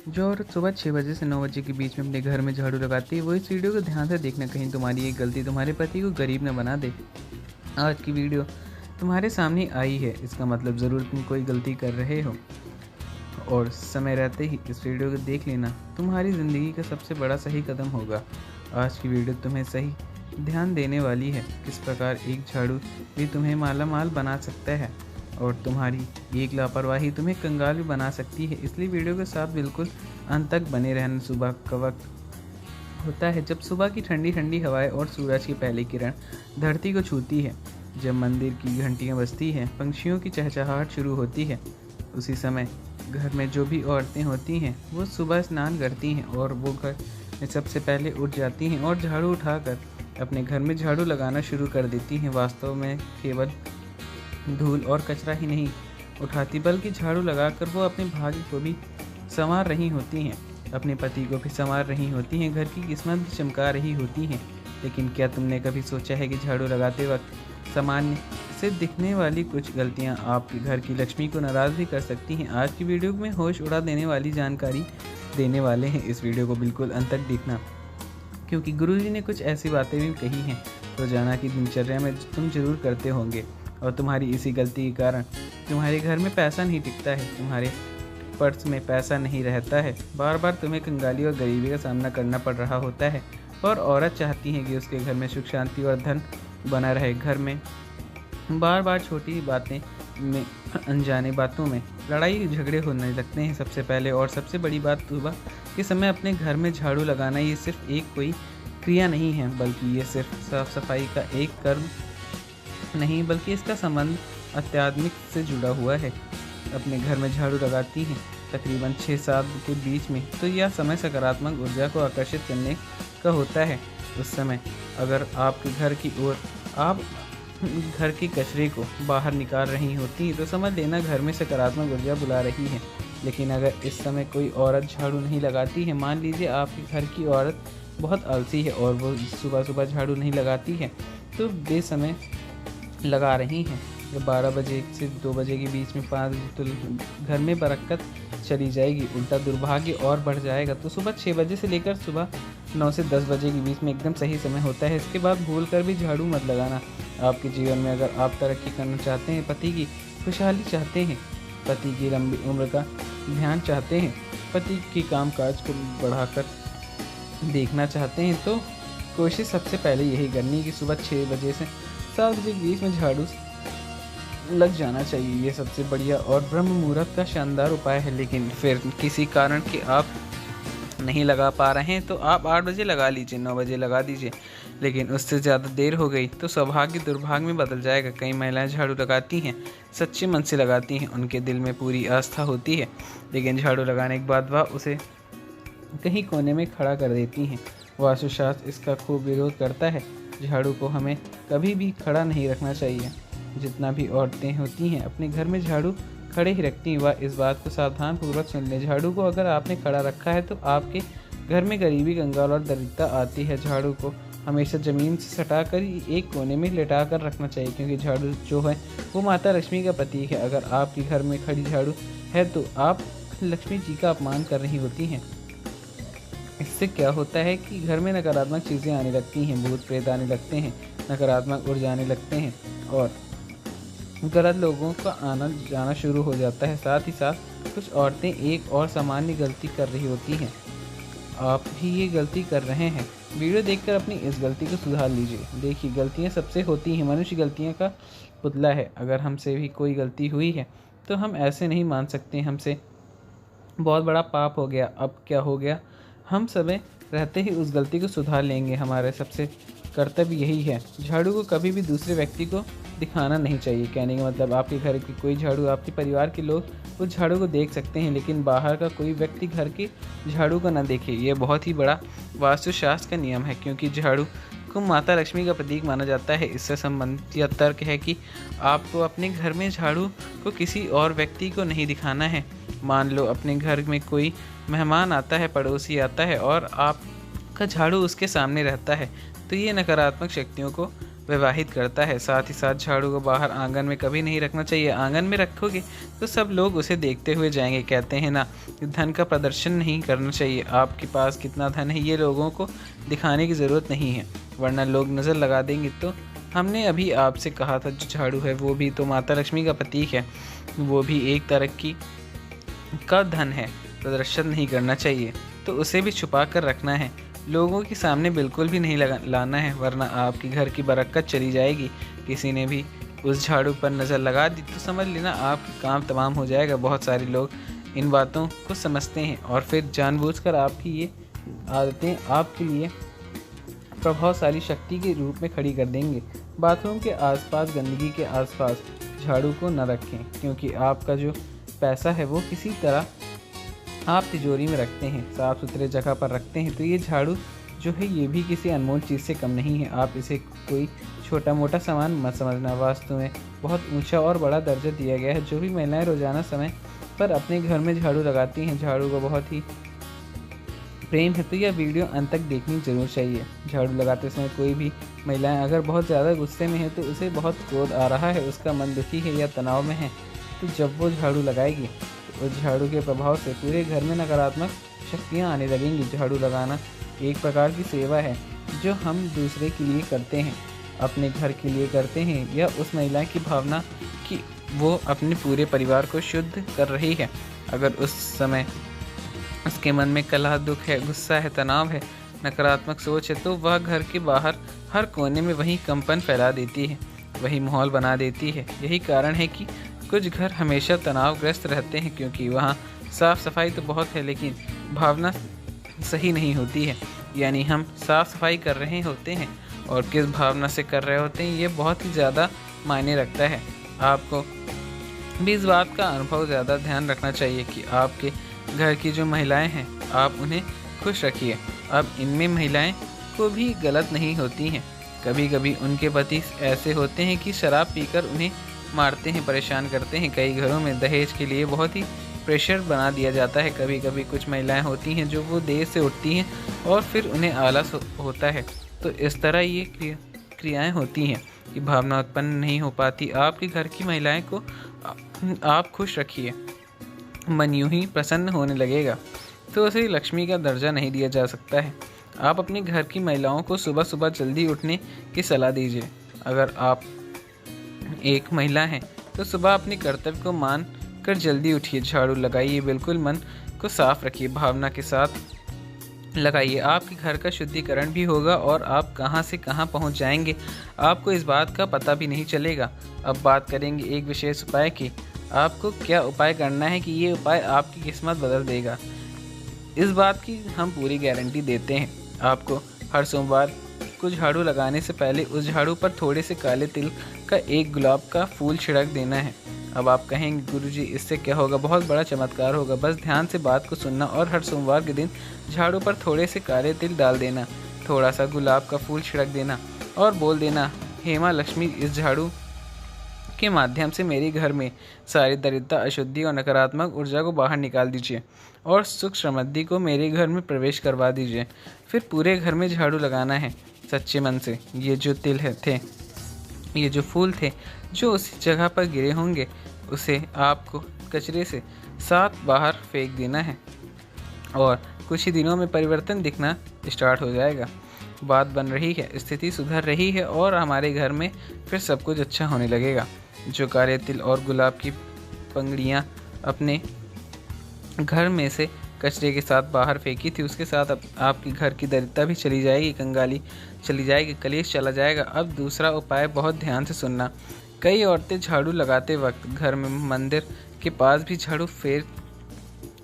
जो औरत सुबह 6 बजे से 9 बजे के बीच में अपने घर में झाड़ू लगाती है वो इस वीडियो को ध्यान से देखना, कहीं तुम्हारी एक गलती तुम्हारे पति को गरीब न बना दे। आज की वीडियो तुम्हारे सामने आई है, इसका मतलब ज़रूर तुम कोई गलती कर रहे हो और समय रहते ही इस वीडियो को देख लेना, तुम्हारी ज़िंदगी का सबसे बड़ा सही कदम होगा। आज की वीडियो तुम्हें सही ध्यान देने वाली है, किस प्रकार एक झाड़ू भी तुम्हें माला माल बना सकता है और तुम्हारी एक लापरवाही तुम्हें कंगाल भी बना सकती है। इसलिए वीडियो के साथ बिल्कुल अंत तक बने रहना। सुबह का वक्त होता है जब सुबह की ठंडी ठंडी हवाएं और सूरज की पहली किरण धरती को छूती है, जब मंदिर की घंटियां बजती हैं, पंछियों की चहचहाहट शुरू होती है। उसी समय घर में जो भी औरतें होती हैं वो सुबह स्नान करती हैं और वो घर में सबसे पहले उठ जाती हैं और झाड़ू उठाकर अपने घर में झाड़ू लगाना शुरू कर देती हैं। वास्तव में केवल धूल और कचरा ही नहीं उठाती, बल्कि झाड़ू लगाकर वो अपने भाग्य को भी संवार रही होती हैं, अपने पति को भी संवार रही होती हैं, घर की किस्मत भी चमका रही होती हैं। लेकिन क्या तुमने कभी सोचा है कि झाड़ू लगाते वक्त सामान्य से दिखने वाली कुछ गलतियां आपके घर की लक्ष्मी को नाराज़ भी कर सकती हैं। आज की वीडियो में होश उड़ा देने वाली जानकारी देने वाले हैं, इस वीडियो को बिल्कुल अंत तक देखना, क्योंकि गुरुजी ने कुछ ऐसी बातें भी कही हैं रोजाना की दिनचर्या में तुम जरूर करते होंगे और तुम्हारी इसी गलती के कारण तुम्हारे घर में पैसा नहीं टिकता है, तुम्हारे पर्स में पैसा नहीं रहता है, बार बार तुम्हें कंगाली और गरीबी का सामना करना पड़ रहा होता है और औरत चाहती है कि उसके घर में सुख शांति और धन बना रहे। घर में बार बार छोटी बातें में, अनजाने बातों में लड़ाई झगड़े होने लगते हैं। सबसे पहले और सबसे बड़ी बात, सुबह के समय अपने घर में झाड़ू लगाना ये सिर्फ एक कोई क्रिया नहीं है, बल्कि ये सिर्फ साफ सफाई का एक कर्म नहीं, बल्कि इसका संबंध आध्यात्मिक से जुड़ा हुआ है। अपने घर में झाड़ू लगाती हैं तकरीबन 6-7 के बीच में, तो यह समय सकारात्मक ऊर्जा को आकर्षित करने का होता है। उस समय अगर आपके घर की ओर आप घर के कचरे को बाहर निकाल रही होती तो समझ लेना घर में सकारात्मक ऊर्जा बुला रही है। लेकिन अगर इस समय कोई औरत झाड़ू नहीं लगाती है, मान लीजिए आपके घर की औरत बहुत आलसी है और वो सुबह सुबह झाड़ू नहीं लगाती है, तो बेसमय लगा रही हैं, जब 12 बजे से 2 बजे के बीच में 5 बजे तो घर में बरकत चली जाएगी, उल्टा दुर्भाग्य और बढ़ जाएगा। तो सुबह 6 बजे से लेकर सुबह 9 से 10 बजे के बीच में एकदम सही समय होता है। इसके बाद भूल कर भी झाड़ू मत लगाना। आपके जीवन में अगर आप तरक्की करना चाहते हैं, पति की खुशहाली चाहते हैं, पति की लंबी उम्र का ध्यान चाहते हैं, पति की कामकाज को बढ़ाकर देखना चाहते हैं, तो कोशिश सबसे पहले यही करनी है कि सुबह 6 बजे से 7 बजे के बीच में झाड़ू लग जाना चाहिए। ये सबसे बढ़िया और ब्रह्म मुहूर्त का शानदार उपाय है। लेकिन फिर किसी कारण कि आप नहीं लगा पा रहे हैं तो आप 8 बजे लगा लीजिए, 9 बजे लगा दीजिए, लेकिन उससे ज़्यादा देर हो गई तो सौभाग्य दुर्भाग्य में बदल जाएगा। कई महिलाएं झाड़ू लगाती हैं, सच्चे मन से लगाती हैं, उनके दिल में पूरी आस्था होती है, लेकिन झाड़ू लगाने के बाद वह उसे कहीं कोने में खड़ा कर देती हैं। वास्तुशास्त्र इसका खूब विरोध करता है। झाड़ू को हमें कभी भी खड़ा नहीं रखना चाहिए। जितना भी औरतें होती हैं अपने घर में झाड़ू खड़े ही रखती हैं, वह इस बात को सावधान पूर्वक सुन लें। झाड़ू को अगर आपने खड़ा रखा है तो आपके घर में गरीबी, कंगाल और दरिद्रता आती है। झाड़ू को हमेशा ज़मीन से सटाकर एक कोने में लेटा कर रखना चाहिए, क्योंकि झाड़ू जो है वो माता लक्ष्मी का प्रतीक है। अगर आपके घर में खड़ी झाड़ू है तो आप लक्ष्मी जी का अपमान कर रही होती हैं। इससे क्या होता है कि घर में नकारात्मक चीज़ें आने लगती हैं, भूत प्रेत आने लगते हैं, नकारात्मक ऊर्जा आने लगते हैं और गलत लोगों का आना जाना शुरू हो जाता है। साथ ही साथ कुछ औरतें एक और सामान्य गलती कर रही होती हैं, आप भी ये गलती कर रहे हैं। वीडियो देखकर अपनी इस गलती को सुधार लीजिए। देखिए, गलतियाँ सबसे होती हैं, मनुष्य गलतियों का पुतला है। अगर हमसे भी कोई गलती हुई है तो हम ऐसे नहीं मान सकते हमसे बहुत बड़ा पाप हो गया, अब क्या हो गया। हम समय रहते ही उस गलती को सुधार लेंगे। हमारे सबसे कर्तव्य यही है। झाड़ू को कभी भी दूसरे व्यक्ति को दिखाना नहीं चाहिए। कहने का मतलब, आपके घर की कोई झाड़ू, आपके परिवार के लोग उस झाड़ू को देख सकते हैं, लेकिन बाहर का कोई व्यक्ति घर की झाड़ू को ना देखे। ये बहुत ही बड़ा वास्तुशास्त्र का नियम है, क्योंकि झाड़ू को माता लक्ष्मी का प्रतीक माना जाता है। इससे संबंधित यह तर्क है कि आपको अपने घर में झाड़ू को किसी और व्यक्ति को नहीं दिखाना है। मान लो अपने घर में कोई मेहमान आता है, पड़ोसी आता है और आपका झाड़ू उसके सामने रहता है, तो ये नकारात्मक शक्तियों को विवाहित करता है। साथ ही साथ झाड़ू को बाहर आंगन में कभी नहीं रखना चाहिए। आंगन में रखोगे तो सब लोग उसे देखते हुए जाएंगे। कहते हैं ना, धन का प्रदर्शन नहीं करना चाहिए। आपके पास कितना धन है ये लोगों को दिखाने की ज़रूरत नहीं है, वरना लोग नज़र लगा देंगे। तो हमने अभी आपसे कहा था, जो झाड़ू है वो भी तो माता लक्ष्मी का प्रतीक है, वो भी एक तरक्की का धन है। प्रदर्शन नहीं करना चाहिए तो उसे भी छुपा कर रखना है, लोगों के सामने बिल्कुल भी नहीं लाना है, वरना आपके घर की बरकत चली जाएगी। किसी ने भी उस झाड़ू पर नज़र लगा दी तो समझ लेना आपका काम तमाम हो जाएगा। बहुत सारे लोग इन बातों को समझते हैं और फिर जानबूझकर आपकी ये आदतें आपके लिए प्रभावशाली शक्ति के रूप में खड़ी कर देंगे। बाथरूम के आसपास, गंदगी के आसपास झाड़ू को न रखें, क्योंकि आपका जो पैसा है वो किसी तरह आप तिजोरी में रखते हैं, साफ़ सुथरे जगह पर रखते हैं। तो ये झाड़ू जो है ये भी किसी अनमोल चीज़ से कम नहीं है। आप इसे कोई छोटा मोटा सामान मत समझना, वास्तु में बहुत ऊंचा और बड़ा दर्जा दिया गया है। जो भी महिलाएं रोज़ाना समय पर अपने घर में झाड़ू लगाती हैं, झाड़ू को बहुत ही प्रेम है, तो यह वीडियो अंत तक देखनी जरूर चाहिए। झाड़ू लगाते समय कोई भी महिलाएं अगर बहुत ज़्यादा गुस्से में है तो उसे बहुत क्रोध आ रहा है, उसका मन दुखी है या तनाव में है, तो जब वो झाड़ू लगाएगी तो उस झाड़ू के प्रभाव से पूरे घर में नकारात्मक शक्तियाँ आने लगेंगी। झाड़ू लगाना एक प्रकार की सेवा है जो हम दूसरे के लिए करते हैं, अपने घर के लिए करते हैं, या उस महिला की भावना कि वो अपने पूरे परिवार को शुद्ध कर रही है। अगर उस समय उसके मन में कलह, दुख है, गुस्सा है, तनाव है, नकारात्मक सोच है, तो वह घर के बाहर हर कोने में वही कंपन फैला देती है, वही माहौल बना देती है। यही कारण है कि कुछ घर हमेशा तनावग्रस्त रहते हैं, क्योंकि वहाँ साफ़ सफाई तो बहुत है लेकिन भावना सही नहीं होती है। यानी हम साफ़ सफाई कर रहे होते हैं और किस भावना से कर रहे होते हैं ये बहुत ही ज़्यादा मायने रखता है। आपको भी इस बात का अनुभव ज़्यादा ध्यान रखना चाहिए कि आपके घर की जो महिलाएं हैं आप उन्हें खुश रखिए। अब इनमें महिलाएं को भी गलत नहीं होती हैं। कभी कभी उनके पति ऐसे होते हैं कि शराब पीकर उन्हें मारते हैं, परेशान करते हैं। कई घरों में दहेज के लिए बहुत ही प्रेशर बना दिया जाता है। कभी कभी कुछ महिलाएं होती हैं जो वो देर से उठती हैं और फिर उन्हें आलस होता है। तो इस तरह ये क्रियाएं होती हैं कि भावना उत्पन्न नहीं हो पाती। आपके घर की महिलाएं को आप खुश रखिए, मन यूं ही प्रसन्न होने लगेगा। तो उसे लक्ष्मी का दर्जा नहीं दिया जा सकता है। आप अपने घर की महिलाओं को सुबह सुबह जल्दी उठने की सलाह दीजिए। अगर आप एक महिला हैं तो सुबह अपने कर्तव्य को मान कर जल्दी उठिए, झाड़ू लगाइए, बिल्कुल मन को साफ रखिए, भावना के साथ लगाइए। आपके घर का शुद्धिकरण भी होगा और आप कहां से कहां पहुंच जाएंगे आपको इस बात का पता भी नहीं चलेगा। अब बात करेंगे एक विशेष उपाय की। आपको क्या उपाय करना है कि ये उपाय आपकी किस्मत बदल देगा, इस बात की हम पूरी गारंटी देते हैं। आपको हर सोमवार को झाड़ू लगाने से पहले उस झाड़ू पर थोड़े से काले तिल का एक गुलाब का फूल छिड़क देना है। अब आप कहेंगे गुरुजी इससे क्या होगा, बहुत बड़ा चमत्कार होगा। बस ध्यान से बात को सुनना और हर सोमवार के दिन झाड़ू पर थोड़े से काले तिल डाल देना, थोड़ा सा गुलाब का फूल छिड़क देना और बोल देना, हे माँ लक्ष्मी, इस झाड़ू के माध्यम से मेरे घर में सारी दरिद्रता, अशुद्धि और नकारात्मक ऊर्जा को बाहर निकाल दीजिए और सुख समृद्धि को मेरे घर में प्रवेश करवा दीजिए। फिर पूरे घर में झाड़ू लगाना है सच्चे मन से। ये जो तिल ये जो फूल थे जो उसी जगह पर गिरे होंगे उसे आपको कचरे से साथ बाहर फेंक देना है और कुछ ही दिनों में परिवर्तन दिखना स्टार्ट हो जाएगा। बात बन रही है, स्थिति सुधर रही है और हमारे घर में फिर सब कुछ अच्छा होने लगेगा। जो काले तिल और गुलाब की पंगड़ियाँ अपने घर में से कचरे के साथ बाहर फेंकी थी, उसके साथ आपके घर की दरिद्रता भी चली जाएगी, कंगाली चली जाएगी, कलेश चला जाएगा। अब दूसरा उपाय बहुत ध्यान से सुनना। कई औरतें झाड़ू लगाते वक्त घर में मंदिर के पास भी झाड़ू फेर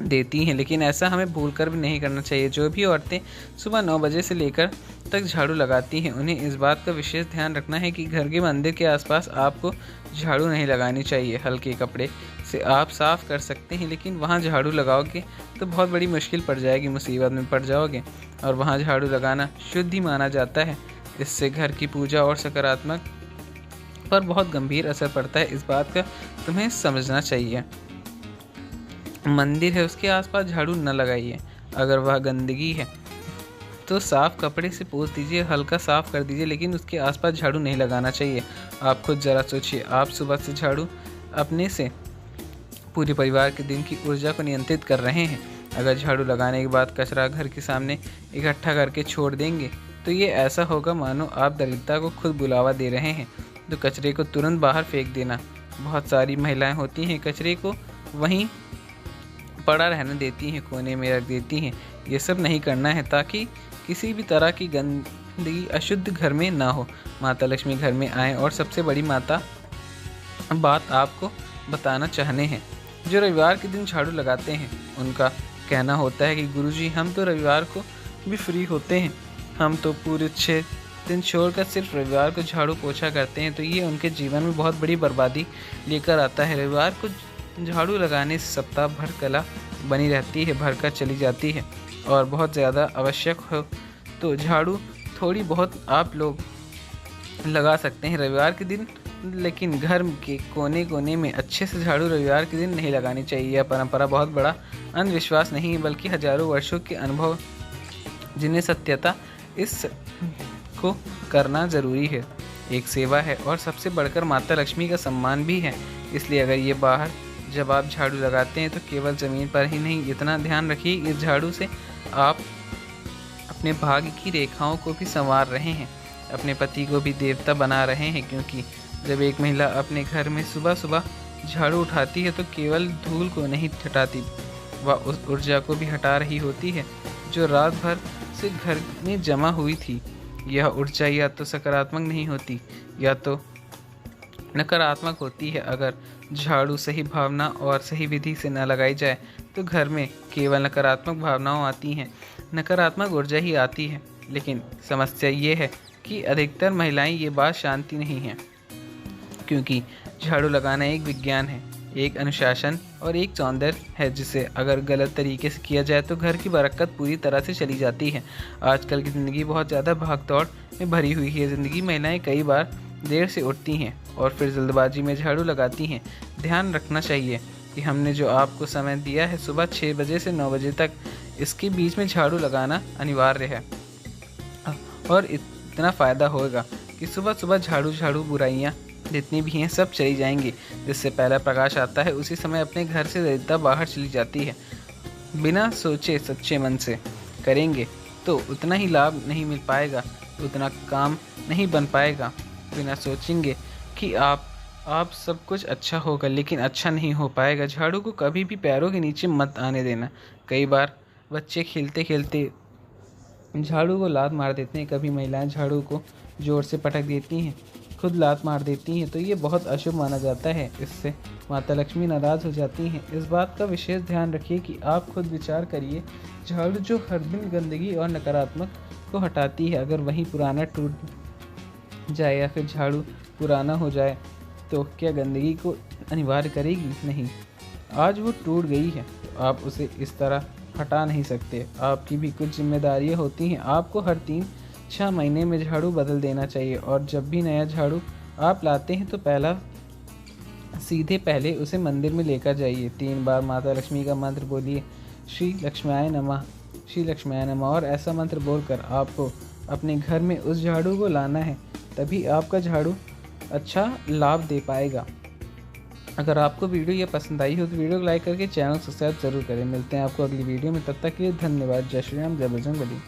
देती हैं, लेकिन ऐसा हमें भूलकर भी नहीं करना चाहिए। जो भी औरतें सुबह 9 बजे से लेकर तक झाड़ू लगाती हैं उन्हें इस बात का विशेष ध्यान रखना है कि घर के मंदिर के आसपास आपको झाड़ू नहीं लगानी चाहिए। हल्के कपड़े से आप साफ़ कर सकते हैं, लेकिन वहाँ झाड़ू लगाओगे तो बहुत बड़ी मुश्किल पड़ जाएगी, मुसीबत में पड़ जाओगे। और वहाँ झाड़ू लगाना शुद्ध ही माना जाता है। इससे घर की पूजा और सकारात्मक पर बहुत गंभीर असर पड़ता है। इस बात का तुम्हें समझना चाहिए। मंदिर है उसके आसपास झाड़ू न लगाइए। अगर वह गंदगी है तो साफ़ कपड़े से पोंछ दीजिए, हल्का साफ़ कर दीजिए, लेकिन उसके आसपास झाड़ू नहीं लगाना चाहिए। आप खुद ज़रा सोचिए, आप सुबह से झाड़ू अपने से पूरे परिवार के दिन की ऊर्जा को नियंत्रित कर रहे हैं। अगर झाड़ू लगाने के बाद कचरा घर के सामने इकट्ठा करके छोड़ देंगे तो ये ऐसा होगा मानो आप दरिद्रता को खुद बुलावा दे रहे हैं। तो कचरे को तुरंत बाहर फेंक देना। बहुत सारी महिलाएं होती हैं कचरे को वहीं पड़ा रहने देती हैं, कोने में रख देती हैं। ये सब नहीं करना है ताकि किसी भी तरह की गंदगी अशुद्ध घर में ना हो। माता लक्ष्मी घर में आए और सबसे बड़ी बात आपको बताना चाहते हैं। जो रविवार के दिन झाड़ू लगाते हैं उनका कहना होता है कि गुरुजी हम तो रविवार को भी फ्री होते हैं, हम तो पूरे 6 दिन छोड़कर सिर्फ रविवार को झाड़ू पोछा करते हैं। तो ये उनके जीवन में बहुत बड़ी बर्बादी लेकर आता है। रविवार को झाड़ू लगाने से सप्ताह भर कला बनी रहती है, भरकर चली जाती है। और बहुत ज़्यादा आवश्यक हो तो झाड़ू थोड़ी बहुत आप लोग लगा सकते हैं रविवार के दिन, लेकिन घर के कोने कोने में अच्छे से झाड़ू रविवार के दिन नहीं लगानी चाहिए। यह परंपरा बहुत बड़ा अंधविश्वास नहीं है बल्कि हजारों वर्षों के अनुभव जिन्हें सत्यता इस को करना ज़रूरी है, एक सेवा है और सबसे बढ़कर माता लक्ष्मी का सम्मान भी है। इसलिए अगर ये बाहर जब आप झाड़ू लगाते हैं तो केवल ज़मीन पर ही नहीं, इतना ध्यान रखिए इस झाड़ू से आप अपने भाग्य की रेखाओं को भी संवार रहे हैं, अपने पति को भी देवता बना रहे हैं। क्योंकि जब एक महिला अपने घर में सुबह सुबह झाड़ू उठाती है तो केवल धूल को नहीं हटाती, वह उस ऊर्जा को भी हटा रही होती है जो रात भर से घर में जमा हुई थी। यह ऊर्जा या तो सकारात्मक नहीं होती या तो नकारात्मक होती है। अगर झाड़ू सही भावना और सही विधि से न लगाई जाए तो घर में केवल नकारात्मक भावनाएं आती हैं, नकारात्मक ऊर्जा ही आती है। लेकिन समस्या ये है कि अधिकतर महिलाएं ये बात जानती नहीं हैं, क्योंकि झाड़ू लगाना एक विज्ञान है, एक अनुशासन और एक सौंदर्य है जिसे अगर गलत तरीके से किया जाए तो घर की बरकत पूरी तरह से चली जाती है। आजकल की ज़िंदगी बहुत ज़्यादा भागदौड़ में भरी हुई है। ज़िंदगी महिलाएं कई बार देर से उठती हैं और फिर जल्दबाजी में झाड़ू लगाती हैं। ध्यान रखना चाहिए कि हमने जो आपको समय दिया है सुबह 6 बजे से 9 बजे तक, इसके बीच में झाड़ू लगाना अनिवार्य है। और इतना फ़ायदा होगा कि सुबह सुबह झाड़ू बुराइयाँ जितनी भी हैं सब चली जाएंगी। जिससे पहला प्रकाश आता है उसी समय अपने घर से दरिद्रता बाहर चली जाती है। बिना सोचे सच्चे मन से करेंगे तो उतना ही लाभ नहीं मिल पाएगा, उतना काम नहीं बन पाएगा। बिना सोचेंगे कि आप सब कुछ अच्छा होगा लेकिन अच्छा नहीं हो पाएगा। झाड़ू को कभी भी पैरों के नीचे मत आने देना। कई बार बच्चे खेलते खेलते झाड़ू को लात मार देते हैं, कभी महिलाएं झाड़ू को जोर से पटक देती हैं, खुद लात मार देती हैं, तो ये बहुत अशुभ माना जाता है। इससे माता लक्ष्मी नाराज़ हो जाती हैं। इस बात का विशेष ध्यान रखिए कि आप खुद विचार करिए, झाड़ू जो हर दिन गंदगी और नकारात्मक को हटाती है, अगर वहीं पुराना टूट जाए या फिर झाड़ू पुराना हो जाए तो क्या गंदगी को अनिवार्य करेगी? नहीं। आज वो टूट गई है तो आप उसे इस तरह हटा नहीं सकते। आपकी भी कुछ जिम्मेदारियाँ होती हैं। आपको हर 3-6 महीने में झाड़ू बदल देना चाहिए और जब भी नया झाड़ू आप लाते हैं तो पहले उसे मंदिर में लेकर जाइए। 3 बार माता लक्ष्मी का मंत्र बोलिए, श्री लक्ष्म्याय नमः, श्री लक्ष्म्याय नमः, और ऐसा मंत्र बोलकर आपको अपने घर में उस झाड़ू को लाना है, तभी आपका झाड़ू अच्छा लाभ दे पाएगा। अगर आपको वीडियो ये पसंद आई हो तो वीडियो को लाइक करके चैनल सब्सक्राइब जरूर करें। मिलते हैं आपको अगली वीडियो में, तब तक के लिए धन्यवाद। जय श्री राम, जय बजरंग बली।